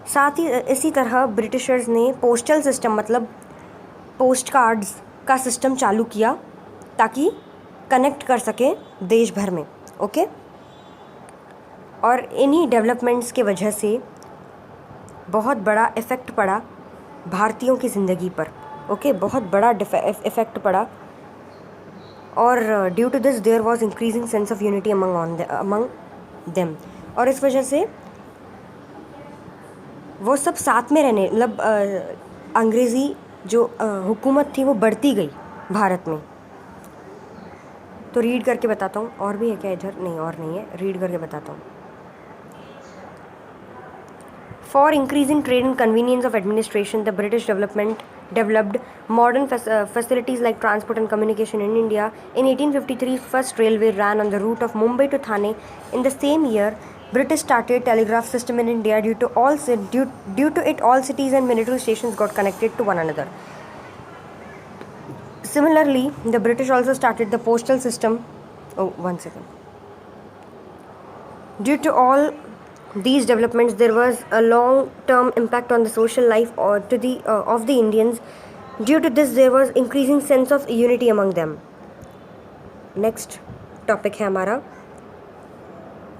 साथ ही इसी तरह ब्रिटिशर्स ने पोस्टल सिस्टम मतलब पोस्ट कार्ड्स का सिस्टम चालू किया ताकि कनेक्ट कर सके देश भर में। ओके, और इन्हीं डेवलपमेंट्स के वजह से बहुत बड़ा इफ़ेक्ट पड़ा भारतीयों की ज़िंदगी पर। ओके, बहुत बड़ा इफ़ेक्ट पड़ा। और due to this there was increasing sense of unity among them. और इस वजह से वो सब साथ में रहने, मतलब अंग्रेज़ी जो हुकूमत थी वो बढ़ती गई भारत में। तो रीड करके बताता हूँ। और भी है क्या इधर? नहीं, और नहीं है, रीड करके बताता हूँ। For increasing trade and convenience of administration, the British developed modern facilities like transport and communication in India. In 1853, first railway ran on the route of Mumbai to Thane. In the same year, British started telegraph system in India. Due to it, all cities and military stations got connected to one another. Similarly, the British also started the postal system. Oh, one second. Due to all these developments, there was a long-term impact on the social life of the Indians. Due to this, there was increasing sense of unity among them. Next topic है हमारा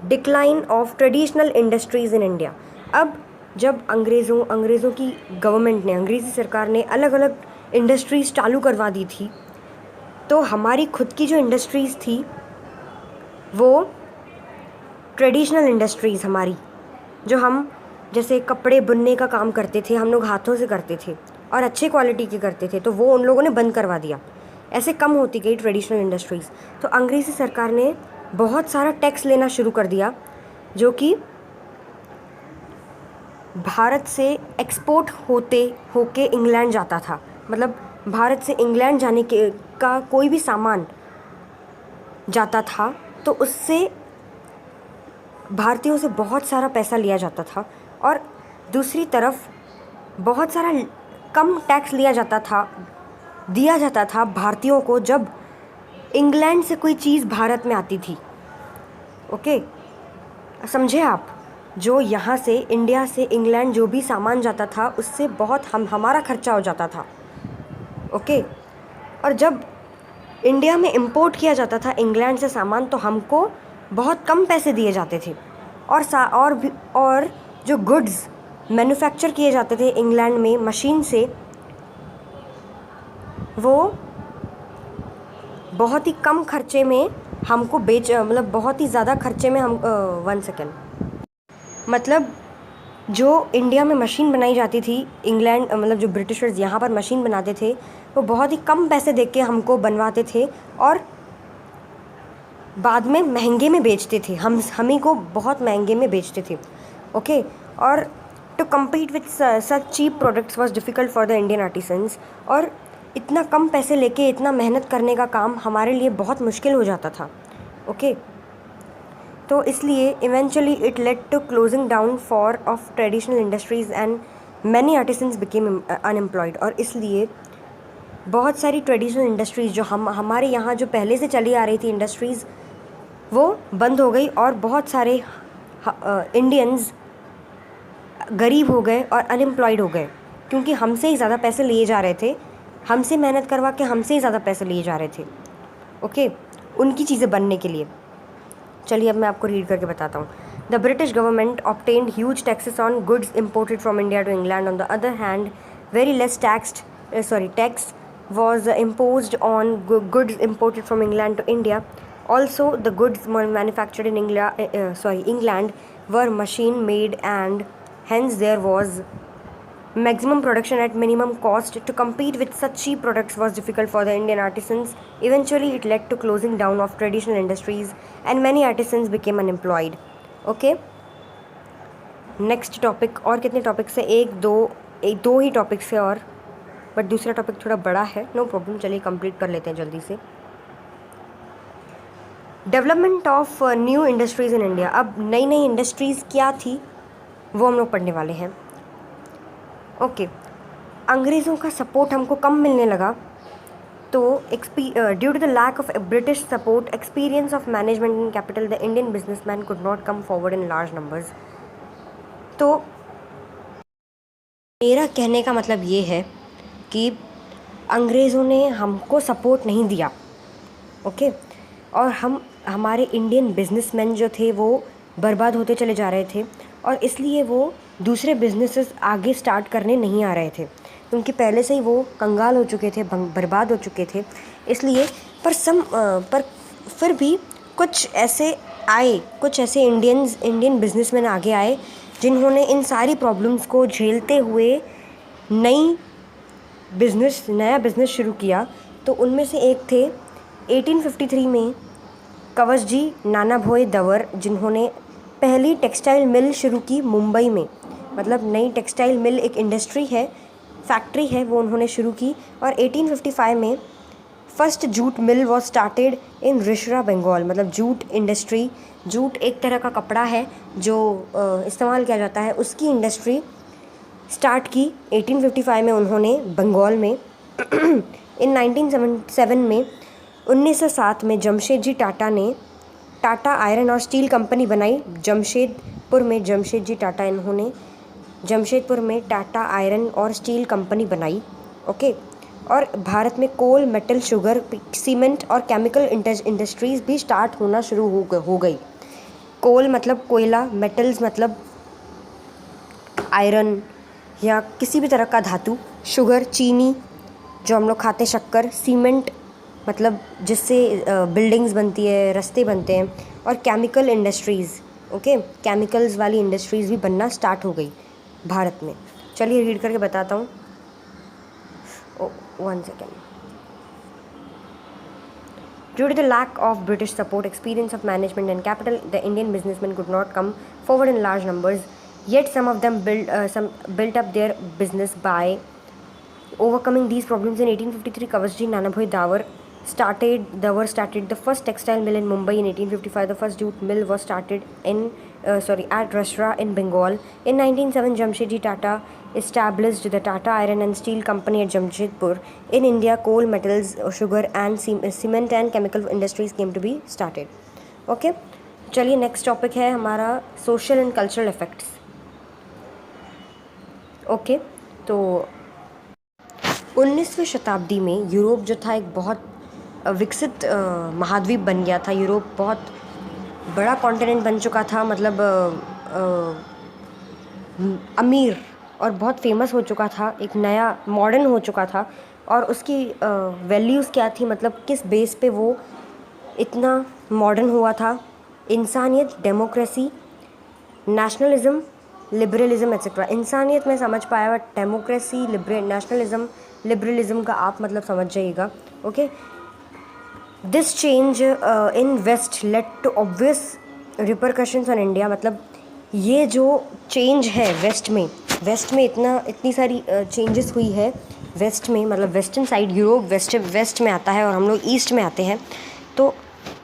decline of traditional industries in India. अब जब अंग्रेज़ों की government ने, अंग्रेज़ी सरकार ने अलग अलग इंडस्ट्रीज़ चालू करवा दी थी, तो हमारी खुद की जो इंडस्ट्रीज़ थी वो ट्रेडिशनल इंडस्ट्रीज़ हमारी, जो हम जैसे कपड़े बुनने का काम करते थे, हम लोग हाथों से करते थे और अच्छे क्वालिटी के करते थे, तो वो उन लोगों ने बंद करवा दिया। ऐसे कम होती गई ट्रेडिशनल इंडस्ट्रीज़। तो अंग्रेज़ी सरकार ने बहुत सारा टैक्स लेना शुरू कर दिया, जो कि भारत से एक्सपोर्ट होके इंग्लैंड जाता था। मतलब भारत से इंग्लैंड जाने का कोई भी सामान जाता था तो उससे भारतीयों से बहुत सारा पैसा लिया जाता था। और दूसरी तरफ बहुत सारा कम टैक्स दिया जाता था भारतीयों को जब इंग्लैंड से कोई चीज़ भारत में आती थी। ओके, समझे आप? जो यहाँ से इंडिया से इंग्लैंड जो भी सामान जाता था उससे बहुत हमारा खर्चा हो जाता था। ओके, और जब इंडिया में इंपोर्ट किया जाता था इंग्लैंड से सामान तो हमको बहुत कम पैसे दिए जाते थे। और जो गुड्स मैन्युफैक्चर किए जाते थे इंग्लैंड में मशीन से, वो बहुत ही कम खर्चे में हमको मतलब बहुत ही ज़्यादा खर्चे में हम 1 सेकेंड, मतलब जो इंडिया में मशीन बनाई जाती थी इंग्लैंड, मतलब जो ब्रिटिशर्स यहाँ पर मशीन बनाते थे वो बहुत ही कम पैसे दे के हमको बनवाते थे और बाद में महंगे में बेचते थे, हमी को बहुत महंगे में बेचते थे। ओके, और to compete with such cheap products was difficult for the Indian artisans. और इतना कम पैसे लेके इतना मेहनत करने का काम हमारे लिए बहुत मुश्किल हो जाता था। ओके, तो इसलिए eventually it led to closing down of traditional industries and many artisans became unemployed. और इसलिए बहुत सारी ट्रेडिशनल इंडस्ट्रीज़ जो हमारे यहाँ जो पहले से चली आ रही थी इंडस्ट्रीज़ वो बंद हो गई और बहुत सारे इंडियंस गरीब हो गए और अनएम्प्लॉयड हो गए, क्योंकि हमसे ही ज़्यादा पैसे लिए जा रहे थे, हमसे मेहनत करवा के हमसे ही ज़्यादा पैसे लिए जा रहे थे। ओके, उनकी चीज़ें बनने के लिए। चलिए अब मैं आपको रीड करके बताता हूँ। The British government obtained huge taxes on goods imported from India to England. On the other hand very less tax was imposed on goods imported from England to India. Also, the goods manufactured in England were machine made, and hence there was maximum production at minimum cost. To compete with such cheap products was difficult for the Indian artisans. Eventually, it led to closing down of traditional industries, and many artisans became unemployed. Okay. Next topic, और कितने topics है? एक दो ही topics है और, but दूसरा topic थोड़ा बड़ा है। नो प्रॉब्लम, चलिए कंप्लीट कर लेते हैं जल्दी से। Development of new industries in India. अब नई नई इंडस्ट्रीज़ क्या थी वो हम लोग पढ़ने वाले हैं। ओके, अंग्रेज़ों का सपोर्ट हमको कम मिलने लगा, तो due to the lack of British support, experience of management in capital, the Indian businessman could not come forward in large numbers. तो मेरा कहने का मतलब ये है कि अंग्रेज़ों ने हमको सपोर्ट नहीं दिया। ओके, और हमारे इंडियन बिजनेसमैन जो थे वो बर्बाद होते चले जा रहे थे और इसलिए वो दूसरे बिजनेसेस आगे स्टार्ट करने नहीं आ रहे थे, क्योंकि पहले से ही वो कंगाल हो चुके थे, बर्बाद हो चुके थे। इसलिए पर फिर भी कुछ ऐसे इंडियन बिजनेसमैन आगे आए जिन्होंने इन सारी प्रॉब्लम्स को झेलते हुए नया बिज़नेस शुरू किया। तो उनमें से एक थे 1853 में कवसजी नानाभोई दवर, जिन्होंने पहली टेक्सटाइल मिल शुरू की मुंबई में। मतलब नई टेक्सटाइल मिल एक इंडस्ट्री है, फैक्ट्री है, वो उन्होंने शुरू की। और 1855 में first jute mill was started in Rishra Bengal. मतलब जूट इंडस्ट्री, जूट एक तरह का कपड़ा है जो इस्तेमाल किया जाता है, उसकी इंडस्ट्री स्टार्ट की 1855 में उन्होंने बंगाल में। इन 1907 में 1907 में जमशेदजी टाटा ने टाटा आयरन और स्टील कंपनी बनाई जमशेदपुर में। इन्होंने जमशेदपुर में टाटा आयरन और स्टील कंपनी बनाई। ओके। और भारत में कोल, मेटल, शुगर, सीमेंट और केमिकल इंडस्ट्रीज़ भी स्टार्ट होना शुरू हो गई। कोल मतलब कोयला, मेटल्स मतलब आयरन या किसी भी तरह का धातु, शुगर चीनी जो हम लोग खाते हैं, शक्कर, सीमेंट मतलब जिससे बिल्डिंग्स बनती है, रास्ते बनते हैं, और केमिकल इंडस्ट्रीज़। ओके, केमिकल्स वाली इंडस्ट्रीज़ भी बनना स्टार्ट हो गई भारत में। चलिए रीड करके बताता हूँ। 1 second. Due to the lack of British support, experience of management and capital, the Indian businessmen could not come forward in large numbers. Yet some of them built up their business by overcoming these problems. In 1853, Kavasji Nanabhoi Dawar started the first textile mill in Mumbai. In 1855, the first jute mill was started at Rasra in Bengal. In 1907, Jamshedji Tata established the Tata Iron and Steel Company at Jamshedpur. In India, coal, metals, sugar and cement and chemical industries came to be started. Okay, चलिए next topic है हमारा social and cultural effects. Okay, तो 19वीं शताब्दी में Europe जो था एक बहुत विकसित महाद्वीप बन गया था। यूरोप बहुत बड़ा कॉन्टिनेंट बन चुका था, मतलब अमीर और बहुत फेमस हो चुका था, एक नया मॉडर्न हो चुका था। और उसकी वैल्यूज़ क्या थी, मतलब किस बेस पे वो इतना मॉडर्न हुआ था? इंसानियत, डेमोक्रेसी, नेशनलिज्म, लिबरलिज्म एक्सेट्रा। इंसानियत में समझ पाया, बट डेमोक्रेसी, नेशनलिज्म, लिबरलिज्म का आप मतलब समझ जाइएगा। Okay, this change in West led to obvious repercussions on India. मतलब ये जो चेंज है वेस्ट में इतनी सारी चेंजेस हुई है वेस्ट में, मतलब वेस्टर्न साइड यूरोप वेस्ट में आता है और हम लोग ईस्ट में आते हैं। तो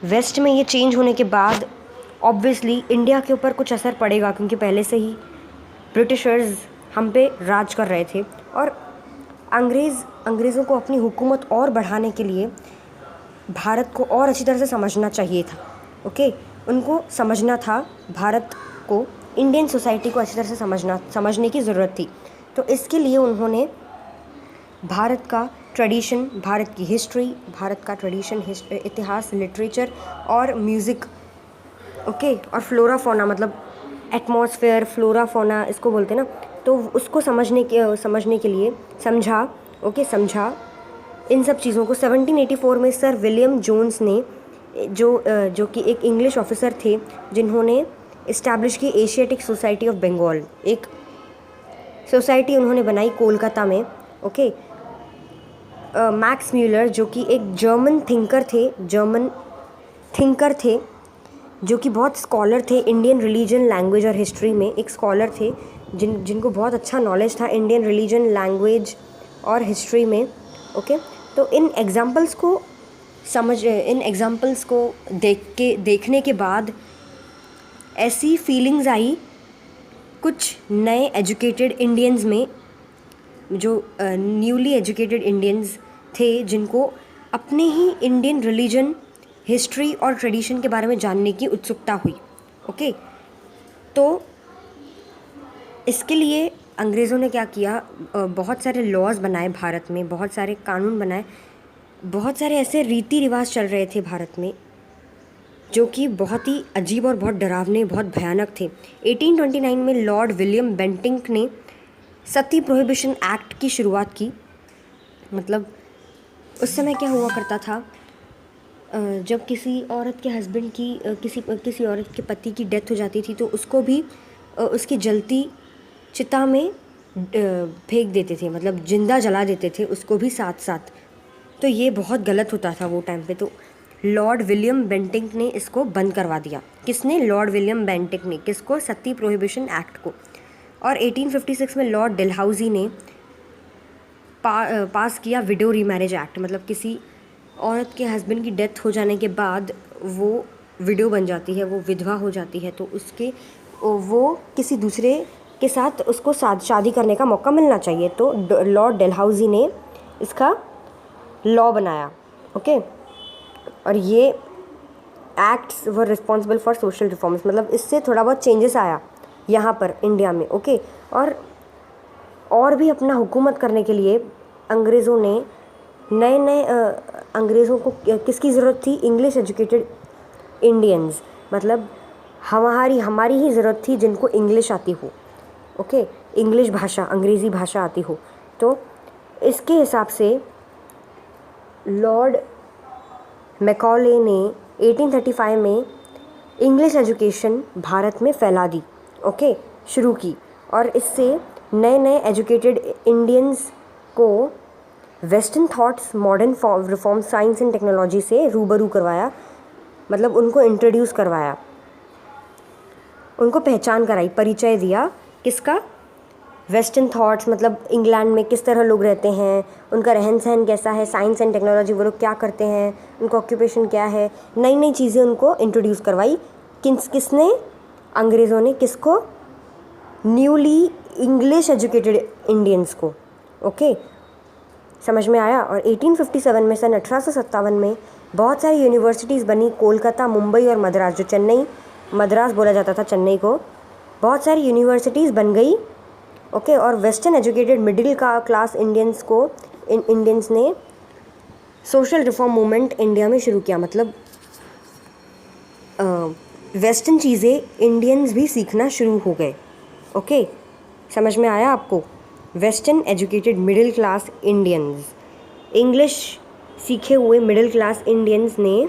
वेस्ट में ये चेंज होने के बाद ऑब्वियसली इंडिया के ऊपर कुछ असर पड़ेगा, क्योंकि पहले से ही ब्रिटिशर्स हम पे राज कर रहे थे और अंग्रेज़ों को अपनी हुकूमत और बढ़ाने के लिए भारत को और अच्छी तरह से समझना चाहिए था। ओके, उनको समझना था, भारत को, इंडियन सोसाइटी को अच्छी तरह से समझने की ज़रूरत थी। तो इसके लिए उन्होंने भारत का ट्रेडिशन, भारत की हिस्ट्री, इतिहास, लिटरेचर और म्यूज़िक, ओके, और फ्लोरा फोना, मतलब एटमॉस्फेयर, फ्लोरा फोना इसको बोलते हैं ना, तो उसको समझने के लिए समझा इन सब चीज़ों को। 1784 में सर विलियम जोन्स ने, जो कि एक इंग्लिश ऑफिसर थे, जिन्होंने इस्टेब्लिश की एशियाटिक सोसाइटी ऑफ बंगाल, एक सोसाइटी उन्होंने बनाई कोलकाता में। ओके, मैक्स म्यूलर, जो कि एक जर्मन थिंकर थे, जो कि बहुत स्कॉलर थे इंडियन रिलीजन, लैंग्वेज और हिस्ट्री में, एक स्कॉलर थे जिनको बहुत अच्छा नॉलेज था इंडियन रिलीजन, लैंग्वेज और हिस्ट्री में। ओके, तो इन एग्जांपल्स को देखने के बाद ऐसी फीलिंग्स आई कुछ नए एजुकेटेड इंडियंस में, जो न्यूली एजुकेटेड इंडियंस थे, जिनको अपने ही इंडियन रिलीजन, हिस्ट्री और ट्रेडिशन के बारे में जानने की उत्सुकता हुई। ओके, तो इसके लिए अंग्रेज़ों ने क्या किया, बहुत सारे लॉज बनाए भारत में, बहुत सारे कानून बनाए, बहुत सारे ऐसे रीति रिवाज चल रहे थे भारत में जो कि बहुत ही अजीब और बहुत डरावने, बहुत भयानक थे। 1829 में लॉर्ड विलियम बेंटिंक ने सती प्रोहिबिशन एक्ट की शुरुआत की। मतलब उस समय क्या हुआ करता था, जब किसी औरत के हस्बैंड की किसी औरत के पति की डेथ हो जाती थी तो उसको भी उसकी जलती चिता में फेंक देते थे, मतलब जिंदा जला देते थे उसको भी साथ साथ। तो ये बहुत गलत होता था वो टाइम पे। तो लॉर्ड विलियम बेंटिंक ने इसको बंद करवा दिया। किसने? लॉर्ड विलियम बेंटिंक ने। किसको? सती प्रोहिबिशन एक्ट को। और 1856 में लॉर्ड डलहौजी ने पास किया विडो रीमैरिज एक्ट। मतलब किसी औरत के हस्बैंड की डेथ हो जाने के बाद वो विडो बन जाती है, वो विधवा हो जाती है, तो वो किसी दूसरे के साथ उसको शादी करने का मौका मिलना चाहिए। तो लॉर्ड डलहौजी ने इसका लॉ बनाया। ओके। और ये acts were responsible for social reforms. मतलब इससे थोड़ा बहुत चेंजेस आया यहाँ पर इंडिया में। ओके। और भी अपना हुकूमत करने के लिए अंग्रेज़ों ने नए अंग्रेज़ों को किसकी ज़रूरत थी? English educated Indians. मतलब हमारी ही ज़रूरत थी जिनको इंग्लिश आती हो। ओके। इंग्लिश भाषा, अंग्रेज़ी भाषा आती हो। तो इसके हिसाब से लॉर्ड मैकॉले ने 1835 में इंग्लिश एजुकेशन भारत में फैला दी। ओके, शुरू की। और इससे नए एजुकेटेड इंडियंस को western thoughts, modern reform, science and technology से रूबरू करवाया। मतलब उनको इंट्रोड्यूस करवाया, उनको पहचान कराई, परिचय दिया। किसका? Western thoughts. मतलब इंग्लैंड में किस तरह लोग रहते हैं, उनका रहन सहन कैसा है, साइंस एंड टेक्नोलॉजी, वो लोग क्या करते हैं, उनका ऑक्यूपेशन क्या है, नई चीज़ें उनको इंट्रोड्यूस करवाई। किसने? अंग्रेज़ों ने। किसको? न्यूली इंग्लिश एजुकेटेड इंडियंस को। ओके, समझ में आया। और 1857 में, सन 1857 में बहुत सारी यूनिवर्सिटीज़ बनी। कोलकाता, मुंबई और मद्रास, जो चेन्नई, मद्रास बोला जाता था चेन्नई को, बहुत सारी यूनिवर्सिटीज़ बन गई। ओके। और western educated middle class Indians ने सोशल रिफॉर्म मूवमेंट इंडिया में शुरू किया। मतलब वेस्टर्न चीज़ें इंडियंस भी सीखना शुरू हो गए। ओके, समझ में आया आपको? Western educated middle class Indians, English सीखे हुए मिडिल क्लास इंडियंस ने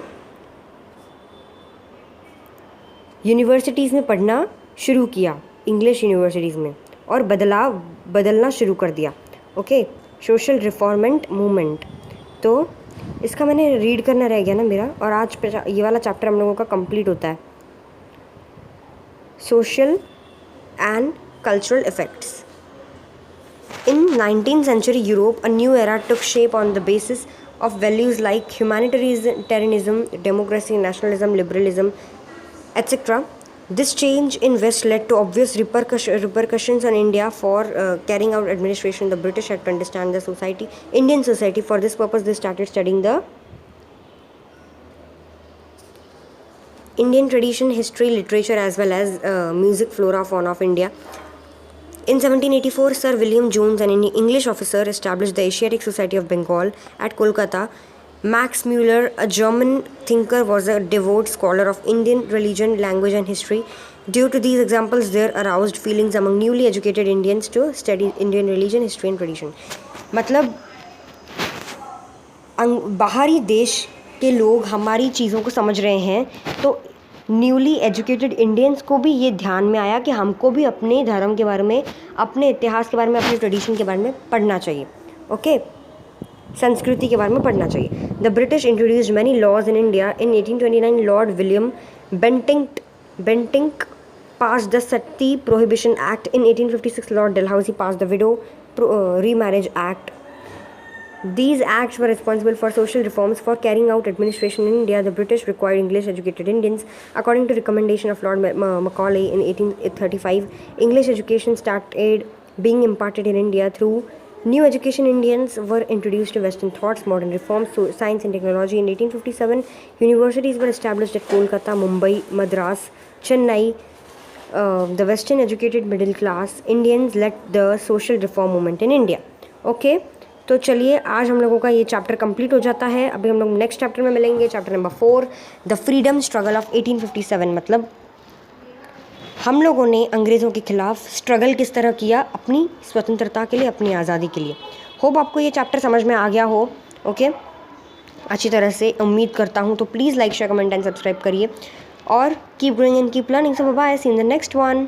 यूनिवर्सिटीज़ में पढ़ना शुरू किया, इंग्लिश यूनिवर्सिटीज़ में, और बदलना शुरू कर दिया। Okay, social reform movement. तो इसका मैंने रीड करना रह गया ना मेरा, और आज ये वाला चैप्टर हम लोगों का कंप्लीट होता है। Social and cultural effects. In 19th century Europe, a new era took shape on the basis of values like humanitarianism, democracy, nationalism, liberalism, etc. This change in West led to obvious repercussions on India for carrying out administration. The British had to understand the Indian society. For this purpose, they started studying the Indian tradition, history, literature, as well as music, flora, fauna of India. In 1784, Sir William Jones, an English officer, established the Asiatic Society of Bengal at Kolkata. Max Muller, a German thinker, was a devout scholar of Indian religion, language and history. Due to these examples, there aroused feelings among newly educated Indians to study Indian religion, history and tradition. मतलब बाहरी देश के लोग हमारी चीज़ों को समझ रहे हैं, तो न्यूली एजुकेटेड इंडियंस को भी ये ध्यान में आया कि हमको भी अपने धर्म के बारे में, अपने इतिहास के बारे में, अपने ट्रेडिशन के बारे में पढ़ना चाहिए। ओके, संस्कृति के बारे में पढ़ना चाहिए। The British introduced many laws in India. In 1829 Lord William Bentinck passed the Sati Prohibition Act. In 1856 Lord Dalhousie passed the Widow Remarriage Act. These acts were responsible for social reforms. For carrying out administration in India, the British required English educated Indians. According to recommendation of Lord Macaulay in 1835, English education started being imparted in India. Through new education, Indians were introduced to Western thoughts, modern reforms, science and technology. In 1857, universities were established at Kolkata, Mumbai, Madras, Chennai. The Western educated middle class Indians led the social reform movement in India. Okay, तो चलिए आज हम लोगों का ये chapter complete हो जाता है। अभी हम लोग नेक्स्ट चैप्टर में मिलेंगे, chapter number 4, the freedom struggle of 1857। मतलब हम लोगों ने अंग्रेज़ों के खिलाफ स्ट्रगल किस तरह किया अपनी स्वतंत्रता के लिए, अपनी आज़ादी के लिए। होप आपको ये चैप्टर समझ में आ गया हो। ओके, अच्छी तरह से उम्मीद करता हूँ। तो please like share comment and subscribe करिए और keep growing and keep learning. So bye, see in the next one.